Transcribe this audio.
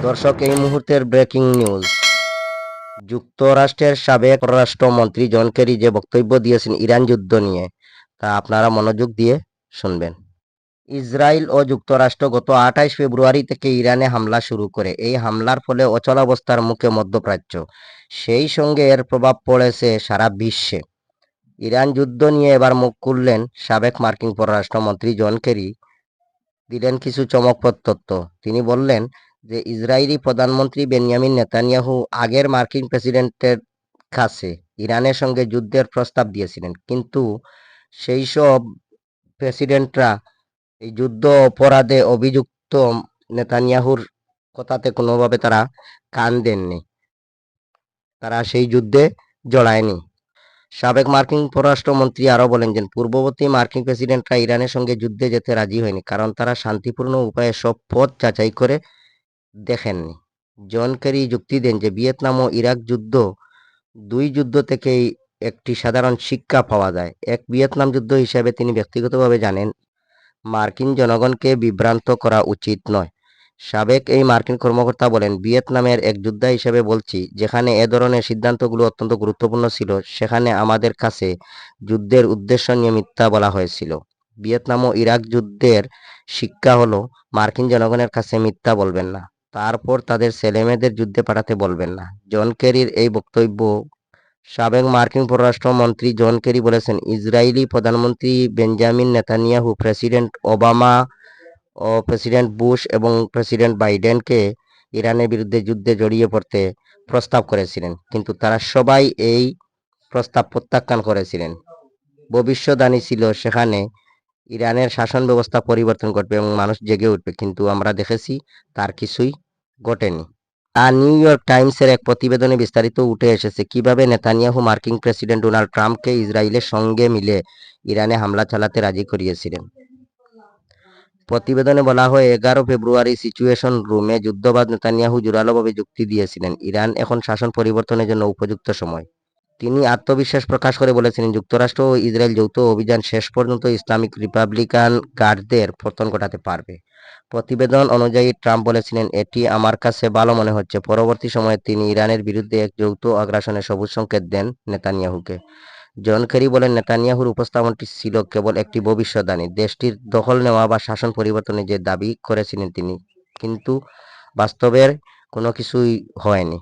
দর্শক, এই মুহূর্তের ব্রেকিং নিউজ। যুক্তরাষ্ট্রের সাবেক পররাষ্ট্রমন্ত্রী জন কেরি যে বক্তব্য দিয়েছেন ইরান যুদ্ধ নিয়ে, তা আপনারা মনোযোগ দিয়ে শুনবেন। ইসরায়েল ও যুক্তরাষ্ট্র গত 28 ফেব্রুয়ারি থেকে ইরানে হামলা শুরু করে। এই হামলার ফলে অচলাবস্থার মুখে মধ্যপ্রাচ্য, সেই সঙ্গে এর প্রভাব পড়েছে সারা বিশ্বে। ইরান যুদ্ধ নিয়ে এবার মুখ খুললেন সাবেক মার্কিন পররাষ্ট্রমন্ত্রী জন কেরি। দিলেন কিছু চমকপ্রদ তথ্য। তিনি বললেন যে ইসরায়েলি প্রধানমন্ত্রী বেনিয়ামিন নেতানিয়াহু আগের মার্কিন প্রেসিডেন্টের কাছে ইরানের সঙ্গে যুদ্ধের প্রস্তাব দিয়েছিলেন, কিন্তু সেই সব প্রেসিডেন্টরা এই যুদ্ধ অপরাধে অভিযুক্ত নেতানিয়াহুর কথাতে কোনোভাবে তারা কান দেননি, তারা সেই যুদ্ধে জড়ায়নি। সাবেক মার্কিন পররাষ্ট্রমন্ত্রী আরও বলেন যে পূর্ববর্তী মার্কিন প্রেসিডেন্টরা ইরানের সঙ্গে যুদ্ধে যেতে রাজি হয়নি, কারণ তারা শান্তিপূর্ণ উপায়ে সব পথ যাচাই করে দেখেননি। জন কেরি যুক্তি দেন যে ভিয়েতনাম ও ইরাক যুদ্ধ, দুই যুদ্ধ থেকেই একটি সাধারণ শিক্ষা পাওয়া যায়। এক ভিয়েতনাম যুদ্ধ হিসাবে তিনি ব্যক্তিগতভাবে জানেন, মার্কিন জনগণকে বিভ্রান্ত করা উচিত নয়। সাবেক এই মার্কিন কর্মকর্তা বলেন, ভিয়েতনামের এক যোদ্ধা হিসেবে বলছি, যেখানে এ ধরনের সিদ্ধান্তগুলো অত্যন্ত গুরুত্বপূর্ণ ছিল, সেখানে আমাদের কাছে যুদ্ধের উদ্দেশ্য নিয়ে মিথ্যা বলা হয়েছিল। ভিয়েতনাম ও ইরাক যুদ্ধের শিক্ষা হলো, মার্কিন জনগণের কাছে মিথ্যা বলবেন না, তারপর তাদের ছেলেমেয়েদের যুদ্ধে পাঠাতে বলবেন না। জন কেরির এই বক্তব্য সাবেক মার্কিন পররাষ্ট্রমন্ত্রী জন কেরি বলেছেন, ইসরায়েলি প্রধানমন্ত্রী বেঞ্জামিন নেতানিয়াহু প্রেসিডেন্ট ওবামা ও প্রেসিডেন্ট বুশ এবং প্রেসিডেন্ট বাইডেনকে ইরানের বিরুদ্ধে যুদ্ধে জড়িয়ে পড়তে প্রস্তাব করেছিলেন, কিন্তু তারা সবাই এই প্রস্তাব প্রত্যাখ্যান করেছিলেন। ভবিষ্যদ্বাণী ছিল সেখানে ইরানের শাসন ব্যবস্থা পরিবর্তন ঘটবে এবং মানুষ জেগে উঠবে, কিন্তু আমরা দেখেছি তার কিছুই ঘটেনি। আর নিউ ইয়র্ক টাইমসের এক প্রতিবেদনে বিস্তারিত উঠে এসেছে কিভাবে নেতানিয়াহু মার্কিন প্রেসিডেন্ট ডোনাল্ড ট্রাম্পকে ইসরায়েলের সঙ্গে মিলে ইরানে হামলা চালাতে রাজি করিয়েছিলেন। প্রতিবেদনে বলা হয়, 11 ফেব্রুয়ারি সিচুয়েশন রুমে যুদ্ধবাজ নেতানিয়াহু জোরালোভাবে যুক্তি দিয়েছিলেন, ইরান এখন শাসন পরিবর্তনের জন্য উপযুক্ত সময়। তিনি আত্মবিশ্বাস প্রকাশ করে বলেছিলেন, যুক্তরাষ্ট্র ও ইসরায়েল যৌথ অভিযান শেষ পর্যন্ত ইসলামিক রিপাবলিকান গার্ডদের পতন ঘটাতে পারবে। প্রতিবেদন অনুযায়ী ট্রাম্প বলেছিলেন, এটি আমার কাছে ভালো মনে হচ্ছে। পরবর্তী সময়ে তিনি ইরানের বিরুদ্ধে এক যৌথ আগ্রাসনের সবুজ সংকেত দেন নেতানিয়াহুকে। জন কেরি বলেন, নেতানিয়াহুর উপস্থাপনটি ছিল কেবল একটি ভবিষ্যদ্বাণী, দেশটির দখল নেওয়া বা শাসন পরিবর্তনের যে দাবি করেছিলেন তিনি, কিন্তু বাস্তবের কোনো কিছুই হয়নি।